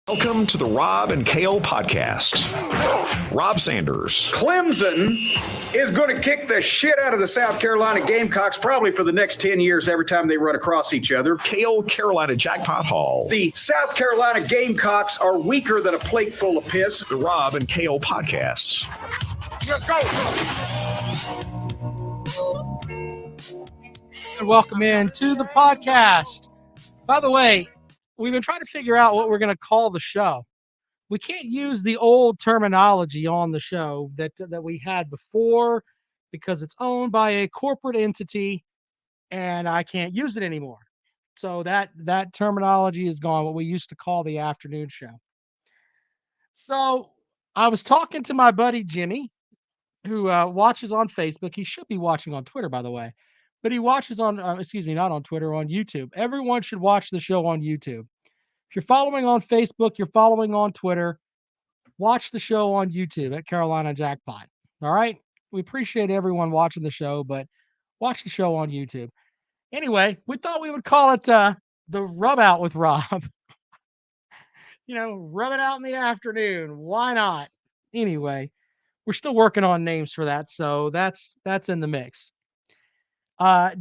Welcome to the Rob and Kale podcast. Rob Sanders. Clemson is going to kick the shit out of the South Carolina Gamecocks probably for the next 10 years every time they run across each other. Kale Carolina Jackpot Hall. The South Carolina Gamecocks are weaker than a plate full of piss. The Rob and Kale podcasts. Let's go. And welcome in to the podcast. By the way, we've been trying to figure out what we're going to call the show. We can't use the old terminology on the show that we had before because it's owned by a corporate entity and I can't use it anymore. So that terminology is gone, what we used to call the afternoon show. So I was talking to my buddy Jimmy, who watches on Facebook. He should be watching on Twitter, by the way. But he watches on, not on Twitter, on YouTube. Everyone should watch the show on YouTube. If you're following on Facebook, you're following on Twitter, watch the show on YouTube at Carolina Jackpot. All right? We appreciate everyone watching the show, but watch the show on YouTube. Anyway, we thought we would call it the Rub Out with Rob. Rub it out in the afternoon. Why not? Anyway, we're still working on names for that, so that's in the mix.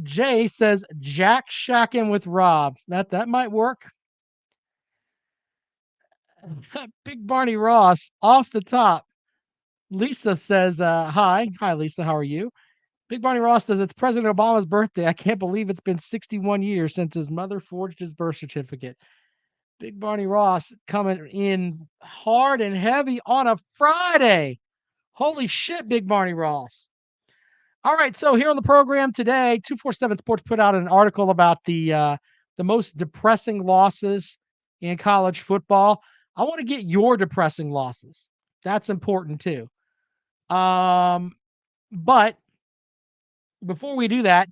Jay says Jack Shackin' with Rob. That might work. Big Barney Ross off the top. Lisa says, hi. Hi, Lisa. How are you? Big Barney Ross says it's President Obama's birthday. I can't believe it's been 61 years since his mother forged his birth certificate. Big Barney Ross coming in hard and heavy on a Friday. Holy shit, Big Barney Ross. All right, so here on the program today, 247 Sports put out an article about the most depressing losses in college football. I want to get your depressing losses. That's important too. But before we do that,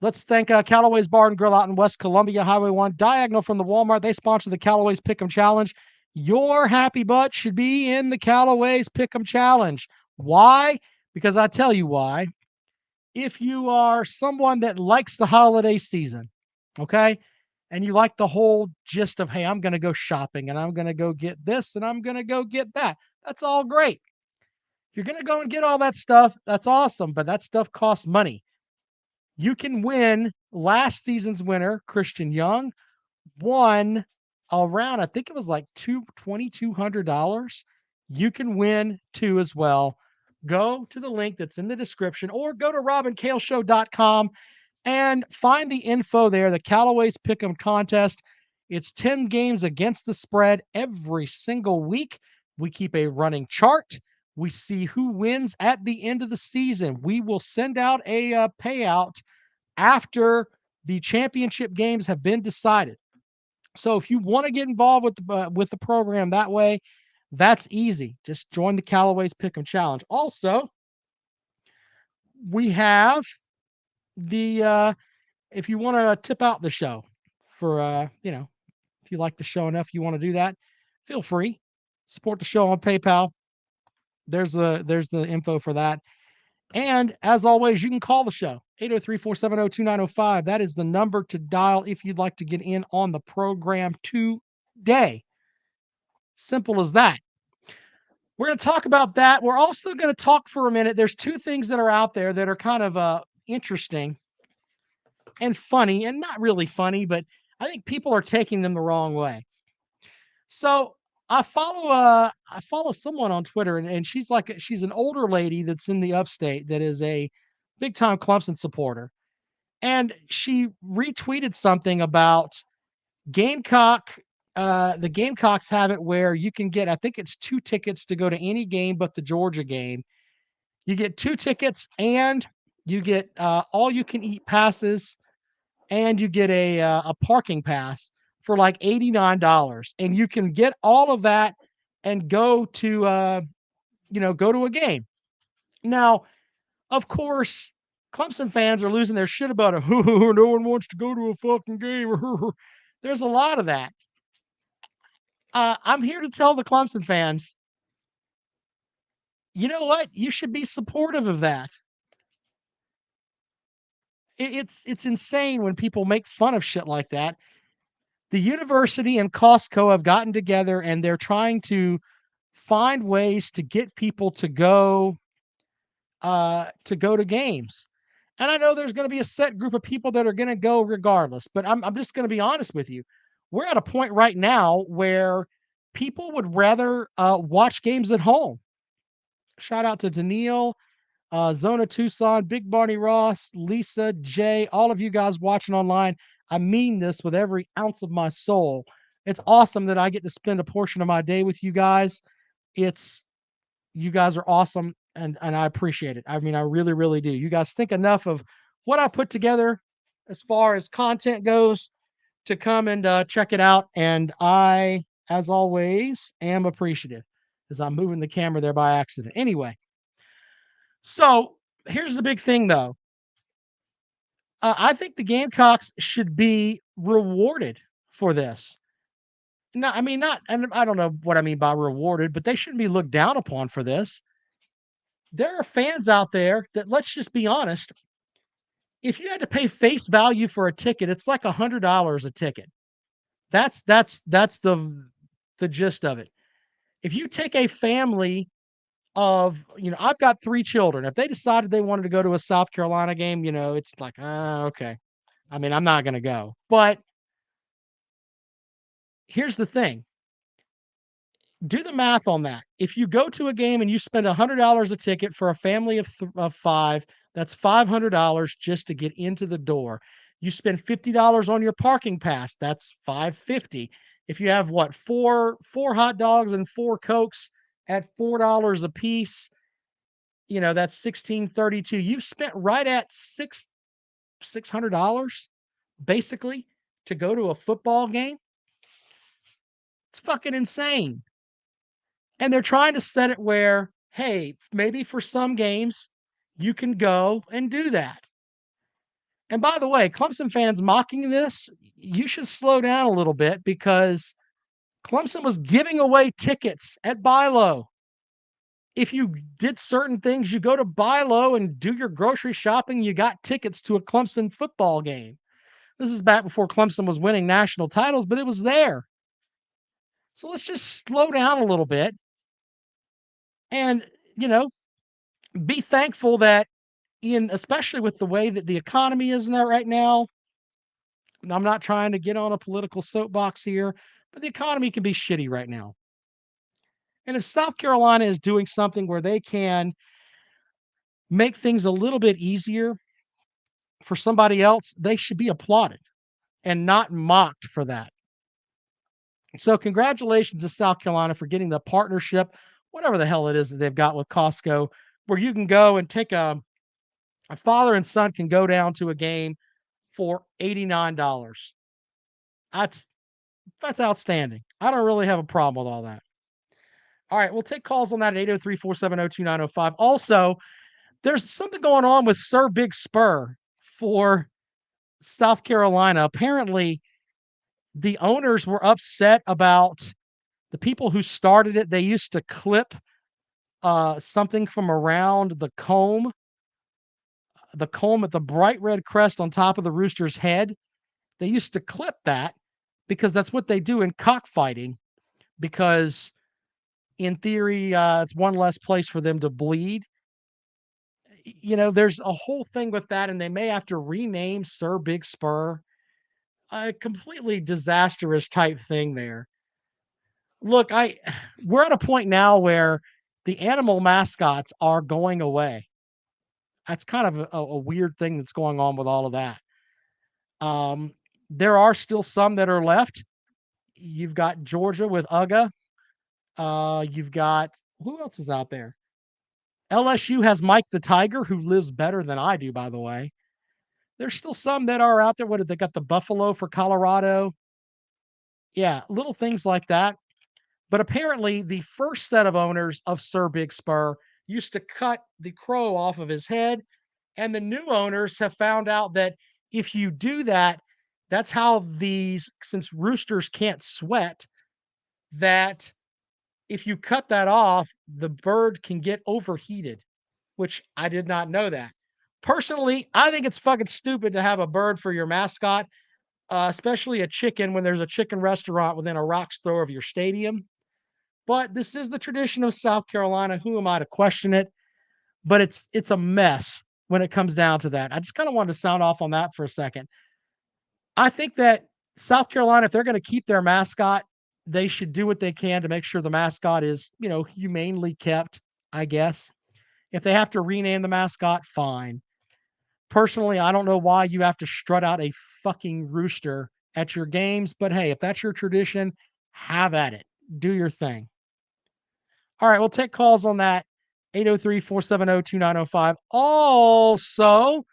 let's thank Calloway's Bar and Grill out in West Columbia, Highway 1, diagonal from the Walmart. They sponsor the Calloway's Pick'em Challenge. Your happy butt should be in the Calloway's Pick'em Challenge. Why? Because I tell you why. If you are someone that likes the holiday season, okay, and you like the whole gist of, hey, I'm going to go shopping and I'm going to go get this and I'm going to go get that, that's all great. If you're going to go and get all that stuff, that's awesome, but that stuff costs money. You can win. Last season's winner, Christian Young, won around, I think it was like $2,200. You can win too as well. Go to the link that's in the description or go to robandkaleshow.com and find the info there. The Callaway's Pick'em contest. It's 10 games against the spread every single week. We keep a running chart. We see who wins at the end of the season. We will send out a payout after the championship games have been decided. So if you want to get involved with the program that way, that's easy. Just join the Callaway's Pick'em Challenge. Also, we have the if you want to tip out the show for if you like the show enough, you want to do that, feel free. Support the show on PayPal. There's the info for that. And as always, you can call the show 803-470-2905. That is the number to dial if you'd like to get in on the program today. Simple as that. We're going to talk about that. We're also going to talk for a minute. There's two things that are out there that are kind of interesting and funny, and not really funny, but I think people are taking them the wrong way. So I follow someone on Twitter, and she's an older lady that's in the upstate that is a big time Clemson supporter, and she retweeted something about Gamecock. The Gamecocks have it where you can get, I think it's 2 tickets to go to any game but the Georgia game. You get 2 tickets and you get all you can eat passes, and you get a parking pass for like $89, and you can get all of that and go to a game. Now, of course, Clemson fans are losing their shit about it. No one wants to go to a fucking game. There's a lot of that. I'm here to tell the Clemson fans, you know what? You should be supportive of that. It's insane when people make fun of shit like that. The university and Costco have gotten together and they're trying to find ways to get people to go to games. And I know there's going to be a set group of people that are going to go regardless, but I'm just going to be honest with you. We're at a point right now where people would rather watch games at home. Shout out to Daniil, Zona Tucson, Big Barney Ross, Lisa, Jay, all of you guys watching online. I mean this with every ounce of my soul. It's awesome that I get to spend a portion of my day with you guys. It's You guys are awesome, and I appreciate it. I mean, I really, really do. You guys think enough of what I put together as far as content goes to come and check it out. And I, as always, am appreciative as I'm moving the camera there by accident. Anyway, so here's the big thing, though. I think the Gamecocks should be rewarded for this. No, I mean, not, and I don't know what I mean by rewarded, but they shouldn't be looked down upon for this. There are fans out there that, let's just be honest, if you had to pay face value for a ticket, it's like $100 a ticket. That's the gist of it. If you take a family of, I've got 3 children. If they decided they wanted to go to a South Carolina game, it's like, okay. I mean, I'm not going to go. But here's the thing. Do the math on that. If you go to a game and you spend $100 a ticket for a family of 5, that's $500 just to get into the door. You spend $50 on your parking pass, that's $550. If you have four hot dogs and 4 Cokes at $4 a piece, that's $16.32. You've spent right at $600 basically to go to a football game. It's fucking insane. And they're trying to set it where, hey, maybe for some games, you can go and do that. And by the way, Clemson fans mocking this, you should slow down a little bit because Clemson was giving away tickets at Buy Low. If you did certain things, you go to Buy Low and do your grocery shopping, you got tickets to a Clemson football game. This is back before Clemson was winning national titles, but it was there. So let's just slow down a little bit and, be thankful that especially with the way that the economy is now right now, and I'm not trying to get on a political soapbox here, but the economy can be shitty right now. And if South Carolina is doing something where they can make things a little bit easier for somebody else, they should be applauded and not mocked for that. So congratulations to South Carolina for getting the partnership, whatever the hell it is that they've got with Costco, where you can go and take a father and son can go down to a game for $89. That's outstanding. I don't really have a problem with all that. All right, we'll take calls on that at 803-470-2905. Also, there's something going on with Sir Big Spur for South Carolina. Apparently, the owners were upset about the people who started it. They used to clip something from around the comb at the bright red crest on top of the rooster's head. They used to clip that because that's what they do in cockfighting, because in theory, it's one less place for them to bleed. There's a whole thing with that, and they may have to rename Sir Big Spur. A completely disastrous type thing there. Look, we're at a point now where the animal mascots are going away. That's kind of a weird thing that's going on with all of that. There are still some that are left. You've got Georgia with UGA. You've got, who else is out there? LSU has Mike the Tiger, who lives better than I do, by the way. There's still some that are out there. What did they got? The Buffalo for Colorado. Yeah, little things like that. But apparently, the first set of owners of Sir Big Spur used to cut the crow off of his head. And the new owners have found out that if you do that, that's how since roosters can't sweat, that if you cut that off, the bird can get overheated, which I did not know that. Personally, I think it's fucking stupid to have a bird for your mascot. especially a chicken when there's a chicken restaurant within a rock's throw of your stadium. But this is the tradition of South Carolina. Who am I to question it? But it's a mess when it comes down to that. I just kind of wanted to sound off on that for a second. I think that South Carolina, if they're going to keep their mascot, they should do what they can to make sure the mascot is, humanely kept, I guess. If they have to rename the mascot, fine. Personally, I don't know why you have to strut out a fucking rooster at your games, but hey, if that's your tradition, have at it. Do your thing. All right, we'll take calls on that. 803-470-2905. Also,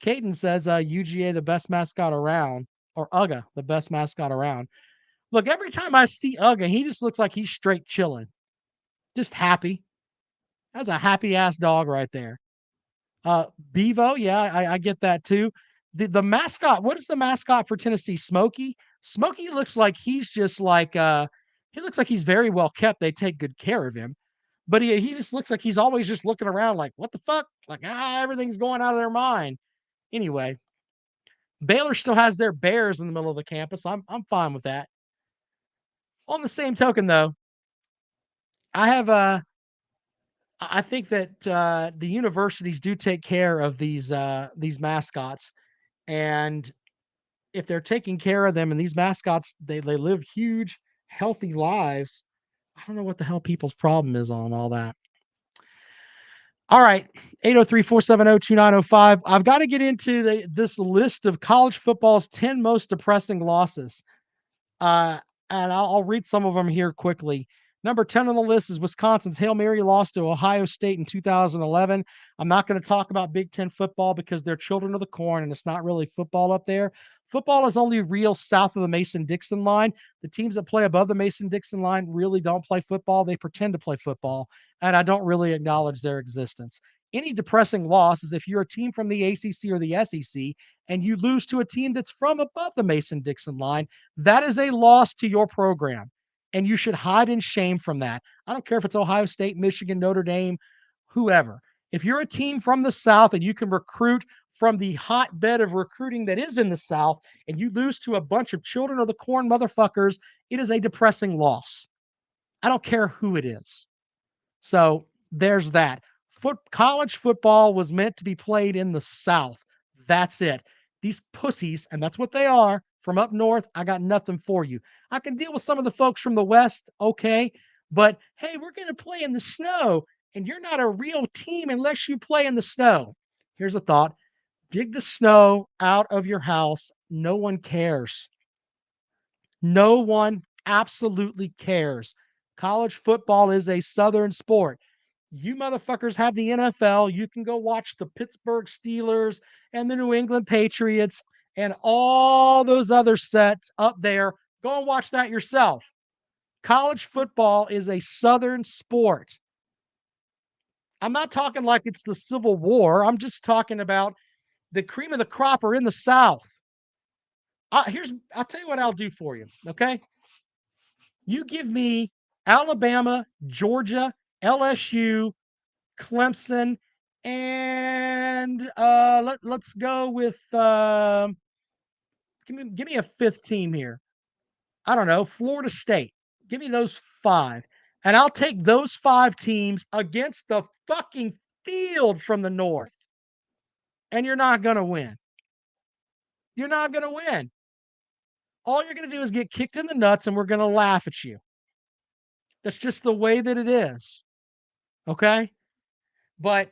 Caden says UGA the best mascot around, or UGA the best mascot around. Look, every time I see UGA, he just looks like he's straight chilling, just happy. That's a happy ass dog right there. Bevo, yeah, I get that too. The mascot, what is the mascot for Tennessee? Smokey. Smokey looks like he's just like he looks like he's very well kept. They take good care of him, but he just looks like he's always just looking around like, what the fuck? Like, everything's going out of their mind. Anyway, Baylor still has their bears in the middle of the campus. I'm fine with that. On the same token, though, I think that the universities do take care of these mascots, and if they're taking care of them and these mascots, they live huge, healthy lives. I don't know what the hell people's problem is on all that. All right, 803-470-2905. I've got to get into this list of college football's 10 most depressing losses. Uh, and I'll read some of them here quickly. Number 10 on the list is Wisconsin's Hail Mary loss to Ohio State in 2011. I'm not going to talk about Big Ten football because they're children of the corn and it's not really football up there. Football is only real south of the Mason-Dixon line. The teams that play above the Mason-Dixon line really don't play football. They pretend to play football, and I don't really acknowledge their existence. Any depressing loss is if you're a team from the ACC or the SEC and you lose to a team that's from above the Mason-Dixon line. That is a loss to your program, and you should hide in shame from that. I don't care if it's Ohio State, Michigan, Notre Dame, whoever. If you're a team from the South and you can recruit from the hotbed of recruiting that is in the South and you lose to a bunch of children of the corn motherfuckers, it is a depressing loss. I don't care who it is. So there's that. College football was meant to be played in the South. That's it. These pussies, and that's what they are, from up north, I got nothing for you. I can deal with some of the folks from the West, okay, but hey, we're going to play in the snow, and you're not a real team unless you play in the snow. Here's a thought. Dig the snow out of your house. No one cares. No one absolutely cares. College football is a Southern sport. You motherfuckers have the NFL. You can go watch the Pittsburgh Steelers and the New England Patriots and all those other sets up there. Go and watch that yourself. College football is a Southern sport. I'm not talking like it's the Civil War. I'm just talking about the cream of the crop are in the South. I'll tell you what I'll do for you. Okay. You give me Alabama, Georgia, LSU, Clemson, and let's go with give me a fifth team here. I don't know, Florida State. Give me those five. And I'll take those five teams against the fucking field from the north. And you're not going to win. You're not going to win. All you're going to do is get kicked in the nuts and we're going to laugh at you. That's just the way that it is. Okay? But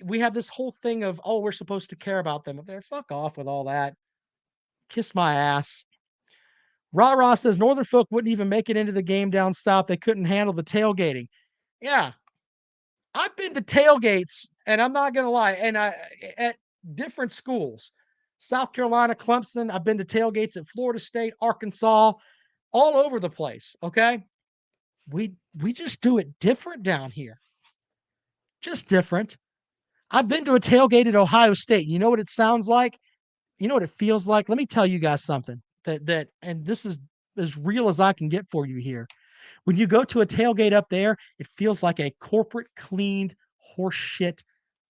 we have this whole thing of, oh, we're supposed to care about them. They're fuck off with all that. Kiss my ass. Rah says Northern folk wouldn't even make it into the game down south. They couldn't handle the tailgating. Yeah. I've been to tailgates, and I'm not going to lie, and at different schools. South Carolina, Clemson. I've been to tailgates at Florida State, Arkansas, all over the place, okay? We just do it different down here. Just different. I've been to a tailgate at Ohio State. You know what it sounds like? You know what it feels like? Let me tell you guys something that and this is as real as I can get for you here. When you go to a tailgate up there, it feels like a corporate cleaned horse shit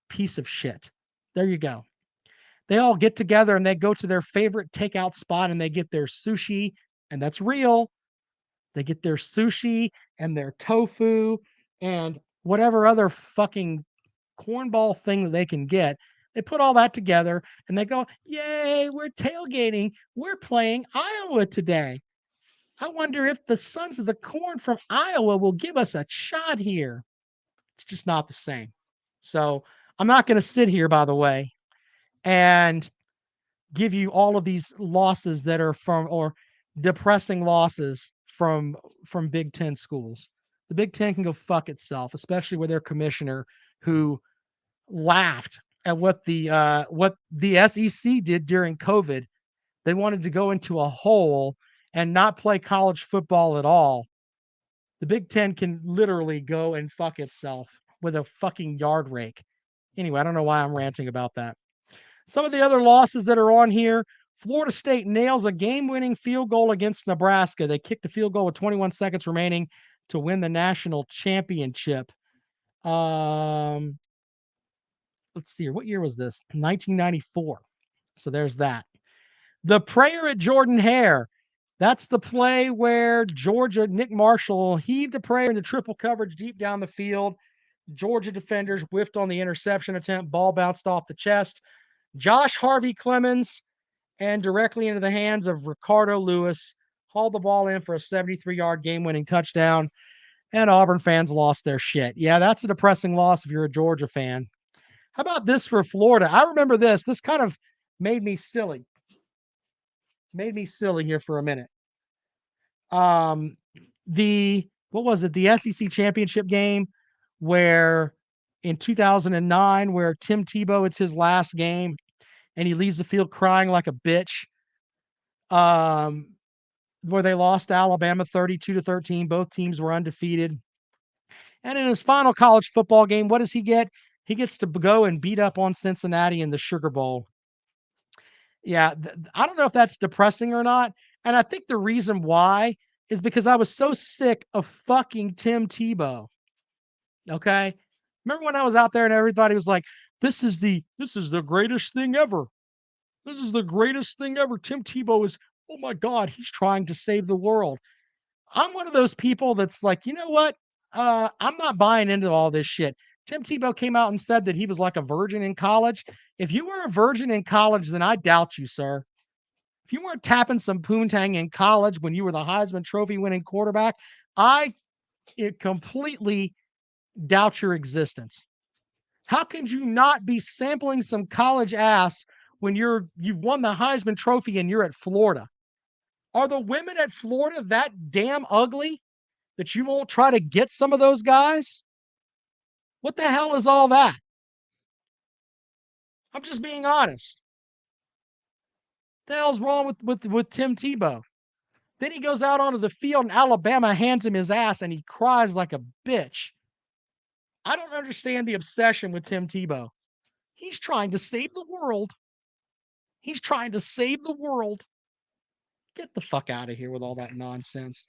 piece of shit. There you go. They all get together and they go to their favorite takeout spot and they get their sushi, and that's real. They get their sushi and their tofu and whatever other fucking cornball thing that they can get. They put all that together and they go, yay, we're tailgating. We're playing Iowa today. I wonder if the Sons of the Corn from Iowa will give us a shot here. It's just not the same. So I'm not going to sit here, by the way, and give you all of these losses that are from, or depressing losses from Big Ten schools. The Big Ten can go fuck itself, especially with their commissioner who laughed at what the SEC did during COVID. They wanted to go into a hole and not play college football at all. The Big Ten can literally go and fuck itself with a fucking yard rake. Anyway, I don't know why I'm ranting about that. Some of the other losses that are on here: Florida State nails a game-winning field goal against Nebraska. They kicked a field goal with 21 seconds remaining to win the national championship. Let's see here. What year was this? 1994. So there's that. The prayer at Jordan Hare. That's the play where Georgia, Nick Marshall, heaved a prayer into triple coverage deep down the field. Georgia defenders whiffed on the interception attempt. Ball bounced off the chest. Josh Harvey Clemens, and directly into the hands of Ricardo Lewis, hauled the ball in for a 73-yard game-winning touchdown, and Auburn fans lost their shit. Yeah, that's a depressing loss if you're a Georgia fan. How about this for Florida? I remember this. This kind of made me silly. Made me silly here for a minute. What was it? The SEC championship game where in 2009, where Tim Tebow, it's his last game, and he leaves the field crying like a bitch. Where they lost to Alabama 32-13. Both teams were undefeated. And in his final college football game, what does he get? He gets to go and beat up on Cincinnati in the Sugar Bowl. Yeah, I don't know if that's depressing or not. And I think the reason why is because I was so sick of fucking Tim Tebow. Okay? Remember when I was out there and everybody was like, this is the greatest thing ever. This is the greatest thing ever. Tim Tebow is, oh my God, he's trying to save the world. I'm one of those people that's like, you know what? I'm not buying into all this shit. Tim Tebow came out and said that he was like a virgin in college. If you were a virgin in college, then I doubt you, sir. If you weren't tapping some poontang in college when you were the Heisman Trophy winning quarterback, it completely doubt your existence. How could you not be sampling some college ass when you've won the Heisman Trophy and you're at Florida? Are the women at Florida that damn ugly that you won't try to get some of those guys? What the hell is all that? I'm just being honest. The hell's wrong with Tim Tebow? Then he goes out onto the field and Alabama hands him his ass and he cries like a bitch. I don't understand the obsession with Tim Tebow. He's trying to save the world. He's trying to save the world. Get the fuck out of here with all that nonsense.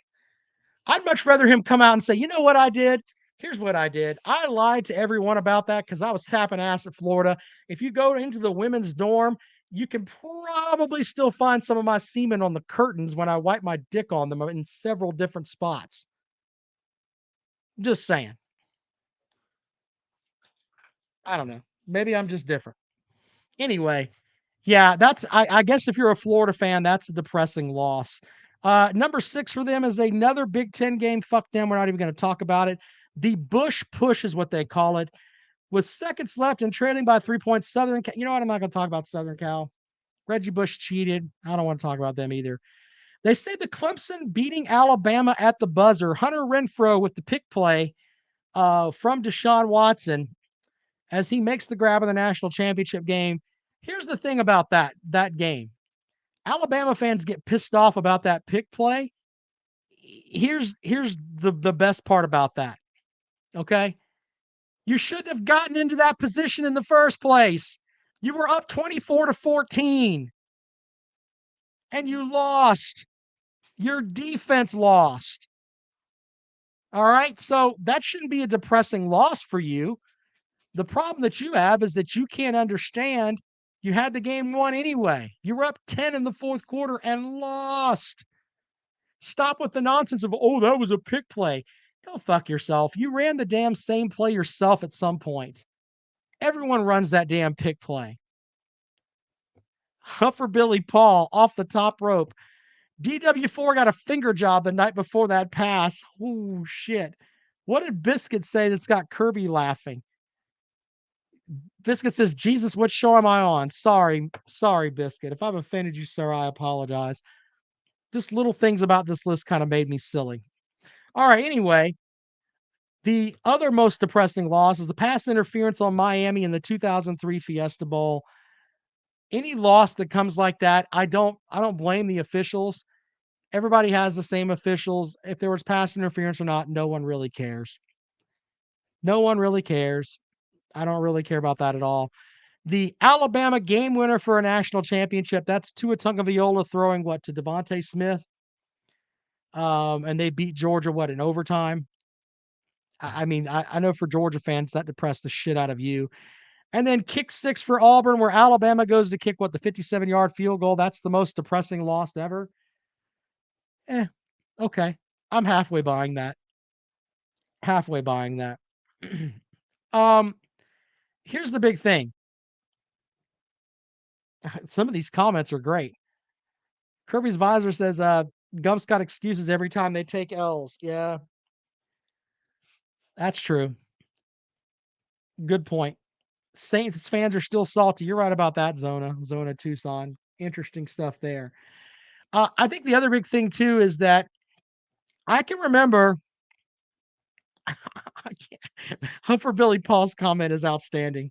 I'd much rather him come out and say, you know what I did? Here's what I did. I lied to everyone about that because I was tapping ass at Florida. If you go into the women's dorm, you can probably still find some of my semen on the curtains when I wipe my dick on them in several different spots. Just saying. I don't know. Maybe I'm just different. Anyway, yeah, I guess if you're a Florida fan, that's a depressing loss. Number 6 for them is another Big Ten game. Fuck them. We're not even going to talk about it. The Bush push is what they call it. With seconds left and trailing by 3 points, Southern Cal. You know what? I'm not going to talk about Southern Cal. Reggie Bush cheated. I don't want to talk about them either. They say the Clemson beating Alabama at the buzzer. Hunter Renfrow with the pick play from Deshaun Watson as he makes the grab of the national championship game. Here's the thing about that game. Alabama fans get pissed off about that pick play. Here's the best part about that. Okay? You shouldn't have gotten into that position in the first place. You were up 24-14 and you lost. Your defense lost. All right? So that shouldn't be a depressing loss for you. The problem that you have is that you can't understand You had the game won anyway. You were up 10 in the fourth quarter and lost. Stop with the nonsense of, oh, that was a pick play. Go fuck yourself. You ran the damn same play yourself at some point. Everyone runs that damn pick play. Huffer Billy Paul off the top rope. DW4 got a finger job the night before that pass. Oh, shit. What did Biscuit say that's got Kirby laughing? Biscuit says, Jesus, what show am I on? Sorry, Biscuit. If I've offended you, sir, I apologize. Just little things about this list kind of made me silly. All right, anyway, the other most depressing loss is the pass interference on Miami in the 2003 Fiesta Bowl. Any loss that comes like that, I don't blame the officials. Everybody has the same officials. If there was pass interference or not, no one really cares. No one really cares. I don't really care about that at all. The Alabama game winner for a national championship, that's Tua Tagovailoa throwing what to Devontae Smith. And they beat Georgia, what, in overtime? I mean, I know for Georgia fans, that depressed the shit out of you. And then kick 6 for Auburn, where Alabama goes to kick, what, the 57-yard field goal. That's the most depressing loss ever. Okay. I'm halfway buying that. Halfway buying that. Here's the big thing. Some of these comments are great. Kirby's Visor says, Gump's got excuses every time they take L's. Yeah. That's true. Good point. Saints fans are still salty. You're right about that, Zona Tucson. Interesting stuff there. I think the other big thing, too, is that I can remember. Huffer Billy Paul's comment is outstanding.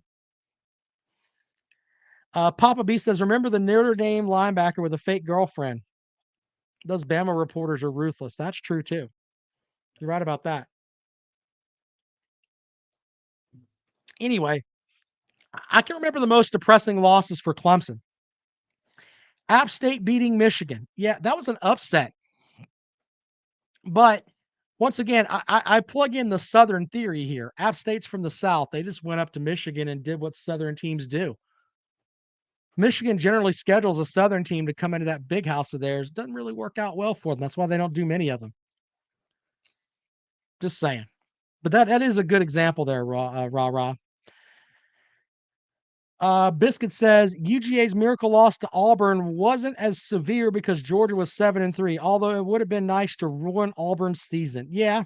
Papa B says, remember the Notre Dame linebacker with a fake girlfriend? Those Bama reporters are ruthless. That's true, too. You're right about that. Anyway, I can remember the most depressing losses for Clemson. App State beating Michigan. Yeah, that was an upset. But once again, I plug in the Southern theory here. App State's from the South. They just went up to Michigan and did what Southern teams do. Michigan generally schedules a Southern team to come into that big house of theirs. Doesn't really work out well for them. That's why they don't do many of them. Just saying. But that is a good example there, Rah. Biscuit says UGA's miracle loss to Auburn wasn't as severe because Georgia was 7-3, although it would have been nice to ruin Auburn's season. Yeah.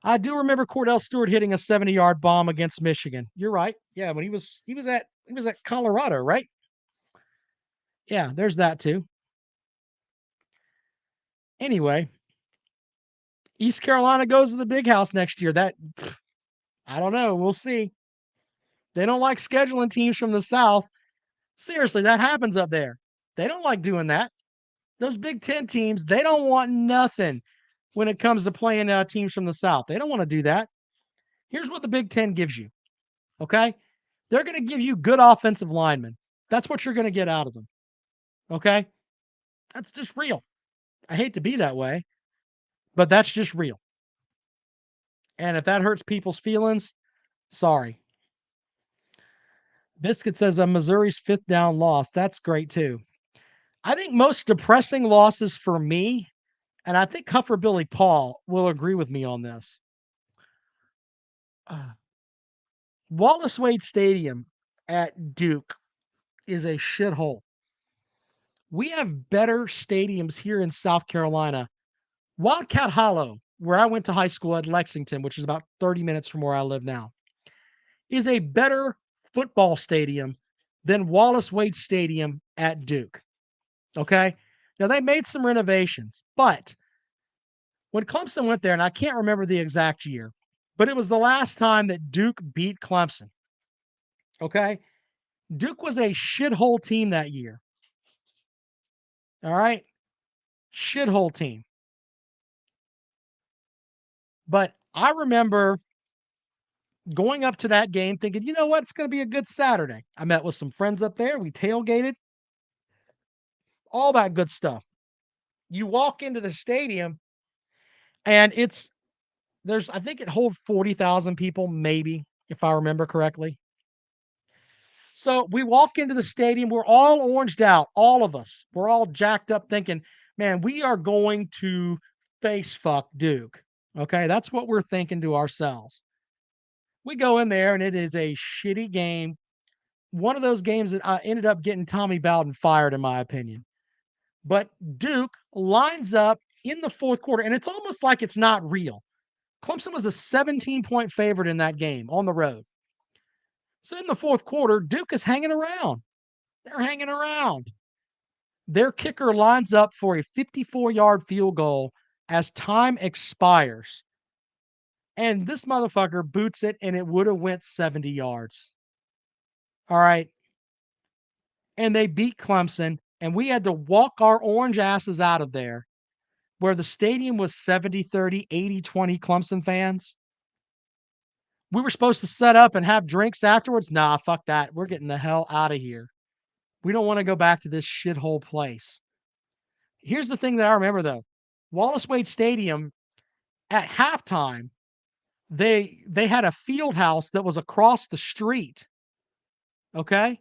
I do remember Cordell Stewart hitting a 70-yard bomb against Michigan. You're right. Yeah, when he was at Colorado, right? Yeah, there's that too. Anyway, East Carolina goes to the big house next year. I don't know. We'll see. They don't like scheduling teams from the South. Seriously, that happens up there. They don't like doing that. Those Big Ten teams, they don't want nothing when it comes to playing teams from the South. They don't want to do that. Here's what the Big Ten gives you, okay? They're going to give you good offensive linemen. That's what you're going to get out of them, okay? That's just real. I hate to be that way, but that's just real. And if that hurts people's feelings, sorry. Biscuit says Missouri's 5th down loss. That's great too. I think most depressing losses for me, and I think Huffer Billy Paul will agree with me on this. Wallace Wade Stadium at Duke is a shithole. We have better stadiums here in South Carolina. Wildcat Hollow, where I went to high school at Lexington, which is about 30 minutes from where I live now, is a better football stadium than Wallace Wade Stadium at Duke. Okay? Now, they made some renovations, but when Clemson went there, and I can't remember the exact year, but it was the last time that Duke beat Clemson. Okay? Duke was a shithole team that year. All right? Shithole team. But I remember going up to that game thinking, you know what? It's going to be a good Saturday. I met with some friends up there. We tailgated. All that good stuff. You walk into the stadium and I think it holds 40,000 people, maybe, if I remember correctly. So we walk into the stadium. We're all oranged out, all of us. We're all jacked up thinking, man, we are going to face fuck Duke. Okay. That's what we're thinking to ourselves. We go in there and it is a shitty game. One of those games that I ended up getting Tommy Bowden fired, in my opinion. But Duke lines up in the fourth quarter, and it's almost like it's not real. Clemson was a 17-point favorite in that game on the road. So in the fourth quarter, Duke is hanging around. They're hanging around. Their kicker lines up for a 54-yard field goal as time expires. And this motherfucker boots it, and it would have went 70 yards. All right. And they beat Clemson, and we had to walk our orange asses out of there where the stadium was 70-30, 80-20 Clemson fans. We were supposed to set up and have drinks afterwards. Nah, fuck that. We're getting the hell out of here. We don't want to go back to this shithole place. Here's the thing that I remember, though. Wallace Wade Stadium, at halftime, they had a field house that was across the street. Okay?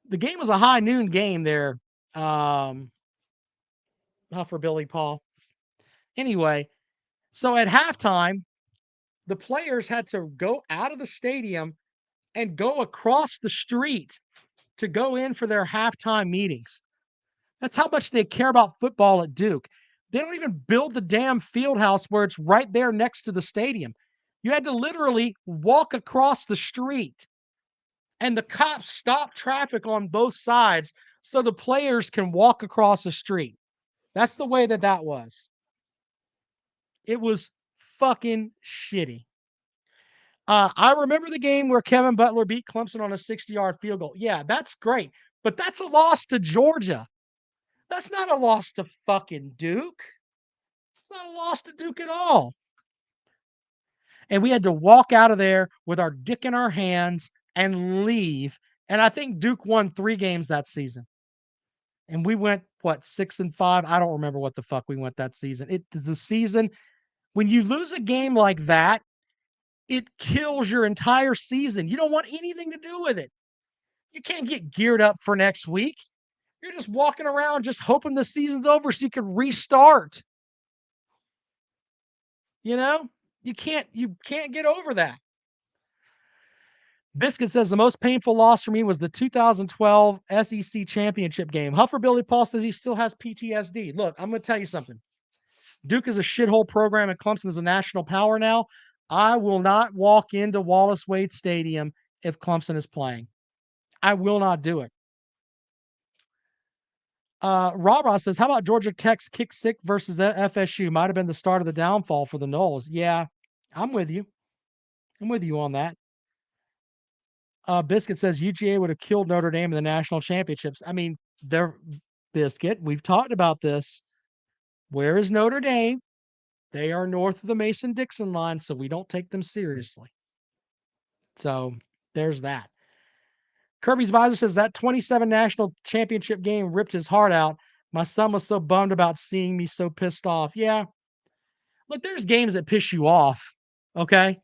The game was a high noon game there. For Billy Paul. Anyway, so at halftime, the players had to go out of the stadium and go across the street to go in for their halftime meetings. That's how much they care about football at Duke. They don't even build the damn field house where it's right there next to the stadium. You had to literally walk across the street, and the cops stop traffic on both sides so the players can walk across the street. That's the way that was. It was fucking shitty. I remember the game where Kevin Butler beat Clemson on a 60-yard field goal. Yeah, that's great. But that's a loss to Georgia. That's not a loss to fucking Duke. It's not a loss to Duke at all. And we had to walk out of there with our dick in our hands and leave. And I think Duke won 3 games that season. And we went, 6-5? I don't remember what the fuck we went that season. The season, when you lose a game like that, it kills your entire season. You don't want anything to do with it. You can't get geared up for next week. You're just walking around just hoping the season's over so you can restart. You know? You can't get over that. Biscuit says the most painful loss for me was the 2012 SEC championship game. Huffer Billy Paul says he still has PTSD. Look, I'm going to tell you something. Duke is a shithole program and Clemson is a national power now. I will not walk into Wallace Wade Stadium if Clemson is playing. I will not do it. Rob says, how about Georgia Tech's kick six versus FSU? Might have been the start of the downfall for the Noles. Yeah, I'm with you. I'm with you on that. Biscuit says UGA would have killed Notre Dame in the national championships. I mean, Biscuit, we've talked about this. Where is Notre Dame? They are north of the Mason-Dixon line, so we don't take them seriously. So there's that. Kirby's Visor says that 27 national championship game ripped his heart out. My son was so bummed about seeing me so pissed off. Yeah. Look, there's games that piss you off. Okay.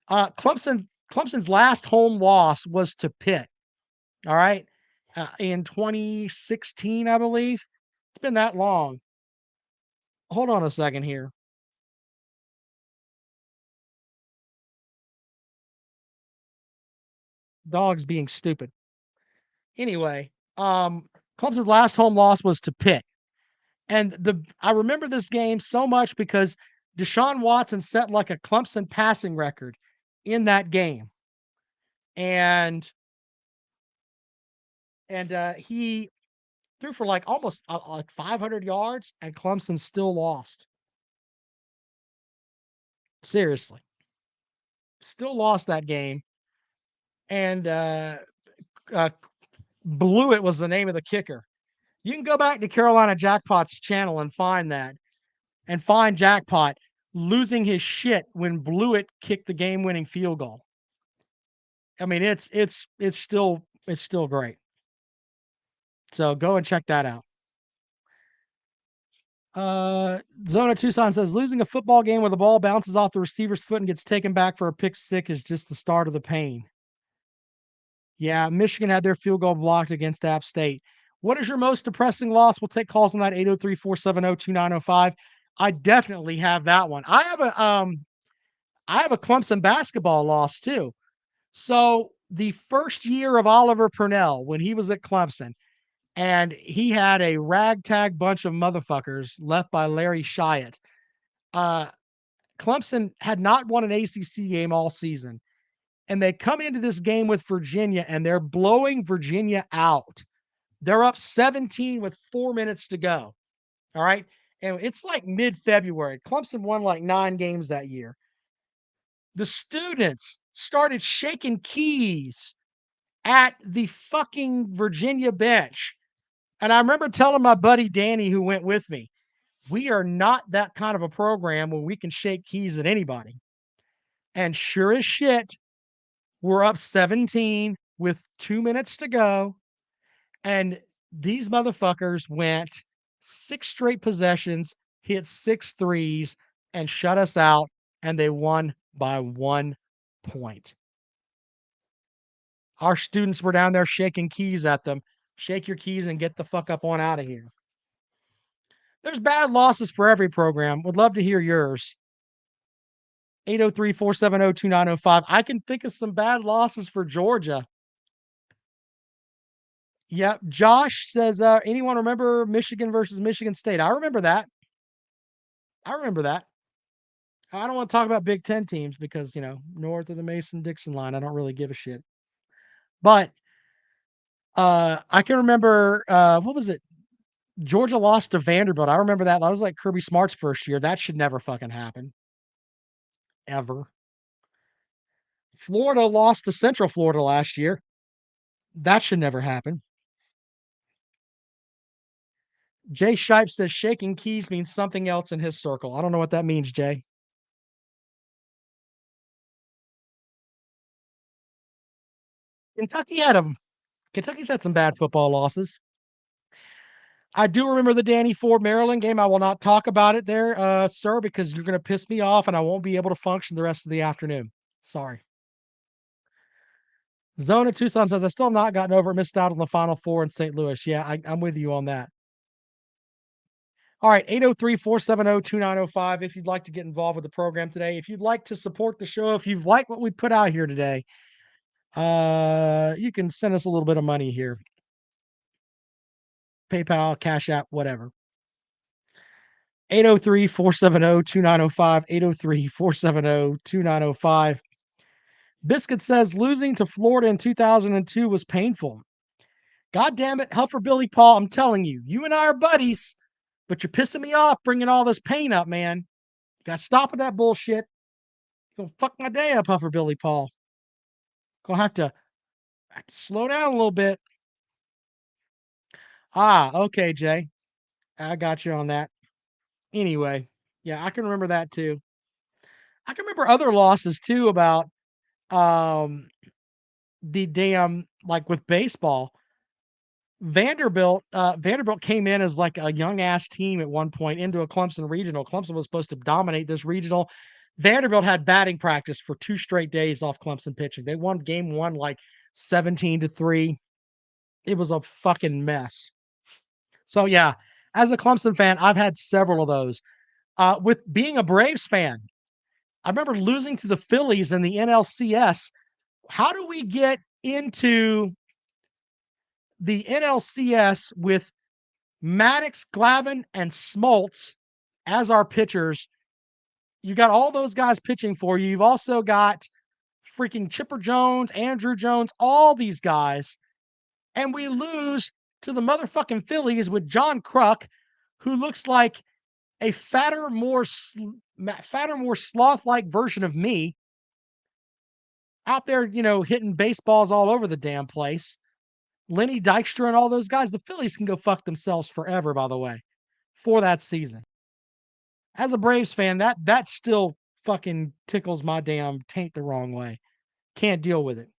Clemson's last home loss was to Pitt. All right. In 2016, I believe. It's been that long. Hold on a second here. Dogs being stupid. Anyway, Clemson's last home loss was to Pitt. And I remember this game so much because Deshaun Watson set like a Clemson passing record in that game. And he threw for like almost like 500 yards, and Clemson still lost. Seriously. Still lost that game. And Blewett was the name of the kicker. You can go back to Carolina Jackpot's channel and find that. And find Jackpot losing his shit when Blewett kicked the game-winning field goal. I mean, it's still great. So go and check that out. Zona Tucson says losing a football game where the ball bounces off the receiver's foot and gets taken back for a pick six is just the start of the pain. Yeah, Michigan had their field goal blocked against App State. What is your most depressing loss? We'll take calls on that 803-470-2905. I definitely have that one. I have a Clemson basketball loss too. So the first year of Oliver Purnell, when he was at Clemson, and he had a ragtag bunch of motherfuckers left by Larry Shyatt. Uh, Clemson had not won an ACC game all season, and they come into this game with Virginia, and they're blowing Virginia out. They're up 17 with 4 minutes to go. All right. And it's like mid-February. Clemson won like 9 games that year. The students started shaking keys at the fucking Virginia bench. And I remember telling my buddy Danny, who went with me, we are not that kind of a program where we can shake keys at anybody. And sure as shit, we're up 17 with 2 minutes to go. And these motherfuckers went 6 straight possessions, hit 6 threes, and shut us out. And they won by 1 point. Our students were down there shaking keys at them. Shake your keys and get the fuck up on out of here. There's bad losses for every program. Would love to hear yours. 803-470-2905. I can think of some bad losses for Georgia. Yep. Josh says, anyone remember Michigan versus Michigan State? I remember that. I remember that. I don't want to talk about Big Ten teams because, north of the Mason-Dixon line, I don't really give a shit. But I can remember, what was it? Georgia lost to Vanderbilt. I remember that. That was like Kirby Smart's first year. That should never fucking happen. Ever. Florida lost to Central Florida last year. That should never happen. Jay Shipe says shaking keys means something else in his circle. I don't know what that means, Jay. Kentucky's had some bad football losses. I do remember the Danny Ford Maryland game. I will not talk about it there, sir, because you're going to piss me off and I won't be able to function the rest of the afternoon. Sorry. Zona Tucson says, I still have not gotten over it. Missed out on the Final Four in St. Louis. Yeah, I'm with you on that. All right, 803-470-2905. If you'd like to get involved with the program today, if you'd like to support the show, if you've liked what we put out here today, you can send us a little bit of money here. PayPal, Cash App, whatever. 803-470-2905. 803-470-2905. Biscuit says losing to Florida in 2002 was painful. God damn it, Helper Billy Paul, I'm telling you, you and I are buddies, but you're pissing me off bringing all this pain up, man. You got to stop with that bullshit. You're going to fuck my day up, Huffer Billy Paul. Gonna have to slow down a little bit. Okay, Jay. I got you on that. Anyway, yeah, I can remember that too. I can remember other losses too about the damn, like with baseball. Vanderbilt came in as like a young ass team at one point into a Clemson regional. Clemson was supposed to dominate this regional. Vanderbilt had batting practice for 2 straight days off Clemson pitching. They won game 1 like 17-3. It was a fucking mess. So yeah, as a Clemson fan, I've had several of those. With being a Braves fan, I remember losing to the Phillies in the NLCS. How do we get into the NLCS with Maddox, Glavine, and Smoltz as our pitchers? You got all those guys pitching for you. You've also got freaking Chipper Jones, Andrew Jones, all these guys. And we lose to the motherfucking Phillies with John Kruk, who looks like a fatter, more sloth-like version of me out there, hitting baseballs all over the damn place. Lenny Dykstra and all those guys. The Phillies can go fuck themselves forever, by the way, for that season. As a Braves fan, that still fucking tickles my damn taint the wrong way. Can't deal with it.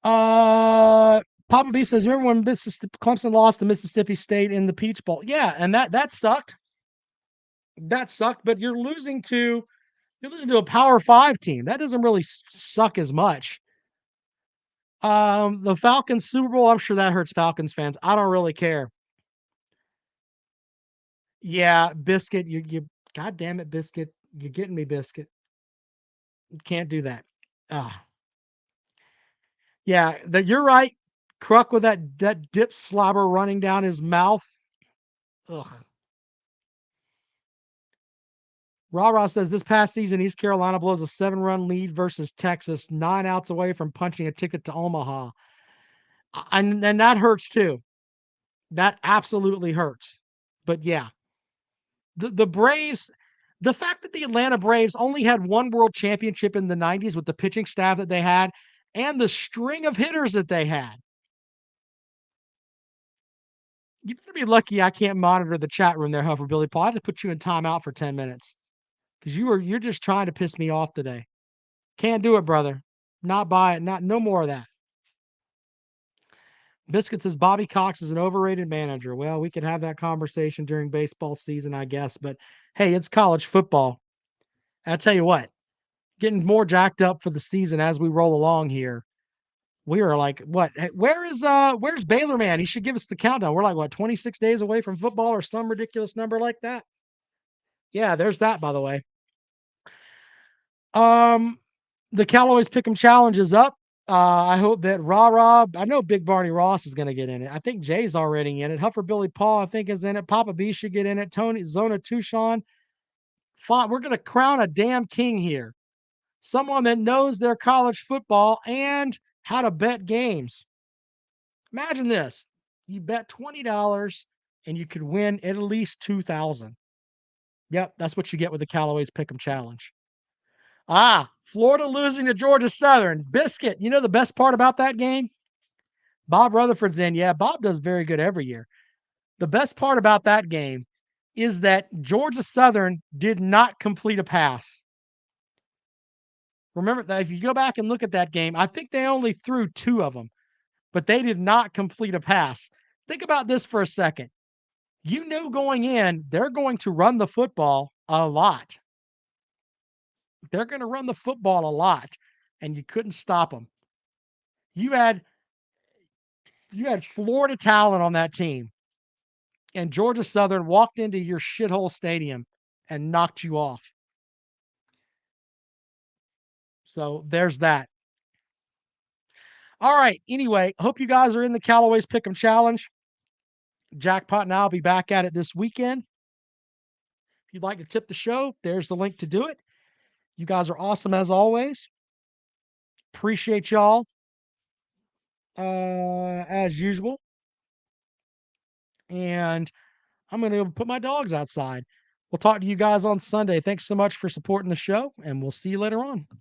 Papa B says, remember when Clemson lost to Mississippi State in the Peach Bowl? Yeah, and that sucked. That sucked, but you're losing to a Power 5 team. That doesn't really suck as much. The Falcons Super Bowl, I'm sure that hurts Falcons fans. I don't really care. Yeah, Biscuit, you God damn it, Biscuit. You're getting me, Biscuit. You can't do that. Ah. Yeah, you're right. Cruck with that dip slobber running down his mouth. Ugh. Rah says this past season, East Carolina blows a 7-run lead versus Texas, 9 outs away from punching a ticket to Omaha. And that hurts too. That absolutely hurts. But yeah, the Braves, the fact that the Atlanta Braves only had one world championship in the 90s with the pitching staff that they had and the string of hitters that they had. You better be lucky I can't monitor the chat room there, However, Billy Paul. I had to put you in timeout for 10 minutes because you're just trying to piss me off today. Can't do it, brother. Not buy it. No more of that. Biscuit says Bobby Cox is an overrated manager. Well, we could have that conversation during baseball season, I guess. But hey, it's college football. I'll tell you what, getting more jacked up for the season as we roll along here. We are like, what? Where's Baylor man? He should give us the countdown. We're like, what, 26 days away from football or some ridiculous number like that? Yeah, there's that, by the way. The Callaway's Pick'em Challenge is up. I hope that I know Big Barney Ross is going to get in it. I think Jay's already in it. Huffer Billy Paul, I think, is in it. Papa B should get in it. Tony Zona Tucson. We're going to crown a damn king here. Someone that knows their college football and how to bet games. Imagine this. You bet $20 and you could win at least $2,000. Yep, that's what you get with the Callaway's Pick'em Challenge. Florida losing to Georgia Southern. Biscuit, you know the best part about that game? Bob Rutherford's in. Yeah, Bob does very good every year. The best part about that game is that Georgia Southern did not complete a pass. Remember that if you go back and look at that game, I think they only threw 2 of them, but they did not complete a pass. Think about this for a second. You knew going in, they're going to run the football a lot. They're going to run the football a lot, and you couldn't stop them. You had Florida talent on that team, and Georgia Southern walked into your shithole stadium and knocked you off. So there's that. All right. Anyway, hope you guys are in the Callaway's Pick'em Challenge. Jackpot and I'll be back at it this weekend. If you'd like to tip the show, there's the link to do it. You guys are awesome as always. Appreciate y'all as usual. And I'm going to put my dogs outside. We'll talk to you guys on Sunday. Thanks so much for supporting the show, and we'll see you later on.